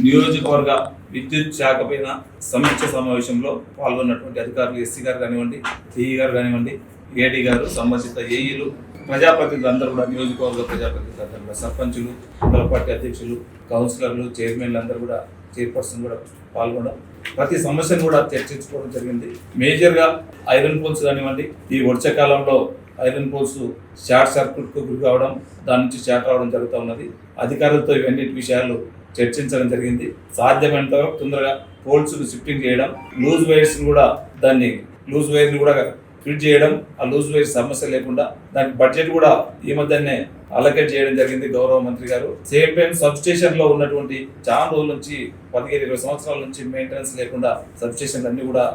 నియోజకవర్గ విద్యుత్ శాఖ పైన సమీక్ష సమావేశంలో పాల్గొన్నటువంటి అధికారులు ఎస్సీ గారు కానివ్వండి, ఏఈ గారు కానివ్వండి, ఏడీ గారు, సంబంధిత ఏఈలు, ప్రజాప్రతినిధులు అందరూ కూడా, నియోజకవర్గ ప్రజాప్రతినిధులు అందరూ కూడా, సర్పంచులు, మండల పార్టీ అధ్యక్షులు, కౌన్సిలర్లు, చైర్మన్లు అందరూ కూడా, చైర్పర్సన్ కూడా పాల్గొనడం, ప్రతి సమస్యను కూడా చర్చించుకోవడం జరిగింది. మేజర్గా ఐరన్ పోల్స్ కానివ్వండి, ఈ వర్షాకాలంలో ఐరన్ పోల్స్ షార్ట్ సర్క్యూట్కు గురి కావడం, దాని నుంచి షార్ట్ రావడం జరుగుతూ ఉన్నది. అధికారులతో ఇవన్నీ విషయాలు చర్చించడం జరిగింది. సాధ్యమైనంత వరకు తొందరగా పోల్స్ షిఫ్టింగ్ చేయడం, లూజ్ వైర్స్ కూడా లూజ్ వైర్ని కూడా ఫిట్ చేయడం, ఆ లూజ్ వైర్ సమస్య లేకుండా దానికి బడ్జెట్ కూడా ఈ మధ్యనే అలొకేట్ చేయడం జరిగింది గౌరవ మంత్రి గారు. సేమ్ టైం సబ్ స్టేషన్ లో ఉన్నటువంటి చాలా రోజుల నుంచి 15-20 సంవత్సరాల నుంచి మెయింటెనెన్స్ లేకుండా సబ్ స్టేషన్లు అన్ని కూడా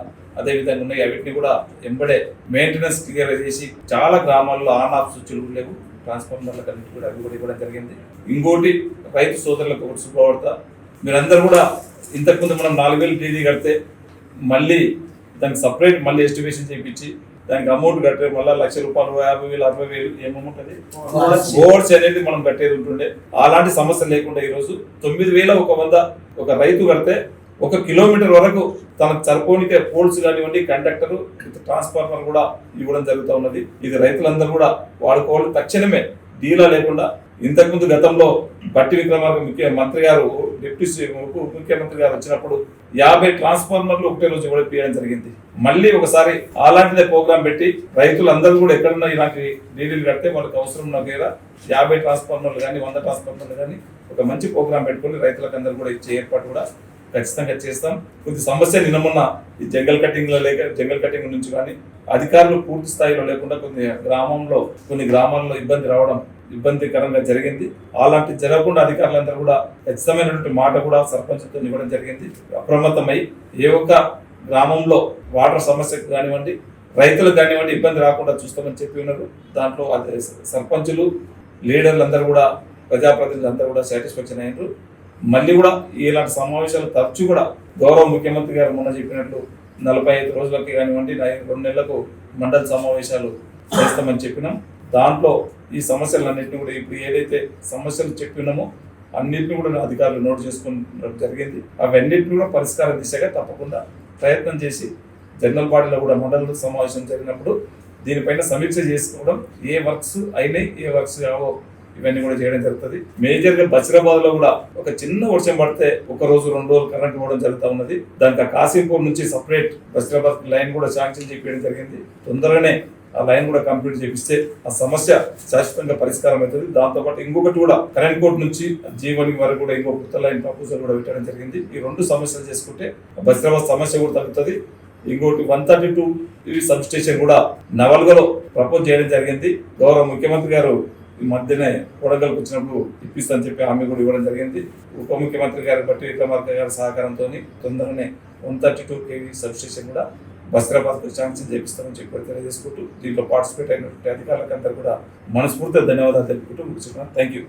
అదే విధంగా ఉన్నాయి. వీటిని కూడా ఎంబడే మెయింటెనెన్స్ క్లియర్ చేసి, చాలా గ్రామాల్లో ఆన్ ఆఫ్ స్విచ్లు లేవు, ట్రాన్స్ఫార్మర్లకు అన్నిటి కూడా అవి కూడా ఇవ్వడం జరిగింది. ఇంకోటి రైతు సోదరులకు ఒక శుభవార్త, మీరందరూ కూడా ఇంతకుముందు మనం 4,000 డీడీ కడితే మళ్ళీ దానికి సపరేట్ మళ్ళీ ఎస్టిమేషన్ చేయించి దానికి అమౌంట్ కట్టే మళ్ళీ ₹1,00,000, 50,000, 60,000 ఏమౌంట్ అది బోర్డ్స్ అనేది మనం కట్టేది ఉంటుండే. అలాంటి సమస్య లేకుండా ఈరోజు 9,100 ఒక రైతు కడితే 1 కిలోమీటర్ వరకు తనకు సరిపోనికే పోల్స్ కానివ్వండి, కండక్టర్, ట్రాన్స్ఫార్మర్ కూడా ఇవ్వడం జరుగుతూ ఉన్నది. ఇది రైతులందరూ కూడా వాడుకోవాలి తక్షణమే, డీలా లేకుండా. ఇంతకుముందు గతంలో బట్టి విక్రమార్క మంత్రి గారు, డిప్యూటీ ముఖ్యమంత్రి గారు వచ్చినప్పుడు 50 ట్రాన్స్ఫార్మర్లు ఒకటే రోజు కూడా తీయడం జరిగింది. మళ్ళీ ఒకసారి అలాంటిదే ప్రోగ్రాం పెట్టి రైతులందరూ కూడా ఎక్కడున్నా ఇలాంటి డీడీలు కడితే వాళ్ళకి అవసరం ఉన్న దగ్గర 50 ట్రాన్స్ఫార్మర్లు కానీ 100 ట్రాన్స్ఫార్మర్లు కానీ ఒక మంచి ప్రోగ్రాం పెట్టుకుని రైతులకు అందరూ కూడా ఇచ్చే ఏర్పాటు కూడా ఖచ్చితంగా చేస్తాం. కొద్ది సమస్య నిన్నమొన్న ఈ జంగల్ కటింగ్ నుంచి కానీ అధికారులు పూర్తి స్థాయిలో లేకుండా కొన్ని గ్రామాల్లో ఇబ్బందికరంగా జరిగింది. అలాంటి జరగకుండా అధికారులందరూ కూడా ఖచ్చితమైనటువంటి మాట కూడా సర్పంచ్తో ఇవ్వడం జరిగింది. అప్రమత్తమై ఏ ఒక్క గ్రామంలో వాటర్ సమస్యకు కానివ్వండి, రైతులకు కానివ్వండి ఇబ్బంది రాకుండా చూస్తామని చెప్పి ఉన్నారు. దాంట్లో సర్పంచులు, లీడర్లు అందరూ కూడా, ప్రజాప్రతినిధులు అందరూ కూడా సాటిస్ఫాక్షన్ అయ్యారు. మళ్ళీ కూడా ఇలాంటి సమావేశాలు తరచూ కూడా గౌరవ ముఖ్యమంత్రి గారు మొన్న చెప్పినట్లు 45 రోజులకి కానివ్వండి, 2 నెలలకు మండల సమావేశాలు చేస్తామని చెప్పినాం. దాంట్లో ఈ సమస్యలన్నింటినీ కూడా, ఇప్పుడు ఏదైతే సమస్యలు చెప్పినామో అన్నింటినీ కూడా అధికారులు నోట్ చేసుకోవడం జరిగింది. అవన్నింటినీ కూడా పరిష్కార దిశగా తప్పకుండా ప్రయత్నం చేసి, జనరల్ బాడీలో కూడా మండల సమావేశం జరిగినప్పుడు దీనిపైన సమీక్ష చేసుకోవడం, ఏ వర్క్స్ అయినాయి, ఏ వర్క్స్ కావో ఇవన్నీ కూడా చేయడం జరుగుతుంది. మేజర్గా బషీరాబాద్ లో కూడా ఒక చిన్న వర్షం పడితే 1 రోజు 2 రోజులు కరెంట్ ఇవ్వడం జరుగుతూ ఉన్నది. దానికి కాసింపూర్ నుంచి సపరేట్ బషీరాబాద్ లైన్ కూడా శాంక్షన్ చేయడం జరిగింది. తొందరగానే ఆ లైన్ కూడా కంప్లీట్ చేపిస్తే ఆ సమస్య శాశ్వతంగా పరిష్కారం అవుతుంది. దాంతోపాటు ఇంకొకటి కూడా కరెంట్ కోర్టు నుంచి G1 వరకు కూడా ఇంకొక కొత్త లైన్ ప్రపోజల్ కూడా పెట్టడం జరిగింది. ఈ 2 సమస్యలు చేసుకుంటే బషీరాబాద్ సమస్య కూడా తగ్గుతుంది. ఇంకోటి 132 సబ్ స్టేషన్ కూడా నవల్గలో ప్రపోజ్ చేయడం జరిగింది. గౌరవ ముఖ్యమంత్రి గారు ఈ మధ్యనే కొడంగల్కి వచ్చినప్పుడు ఇప్పిస్తానని చెప్పి హామీ కూడా ఇవ్వడం జరిగింది. ఉప ముఖ్యమంత్రి గారు బట్టి విక్రమార్క గారి సహకారంతో తొందరనే 132 kV సబ్ స్టేషన్ కూడా బషీరాబాద్కు శాంక్షన్ చేపిస్తామని చెప్పి తెలియజేసుకుంటూ, దీంట్లో పార్టిసిపేట్ అయినటువంటి అధికారులకు అందరూ కూడా మనస్ఫూర్తిగా ధన్యవాదాలు తెలుపుకుంటూ ముగిస్తున్నాను. Thank you.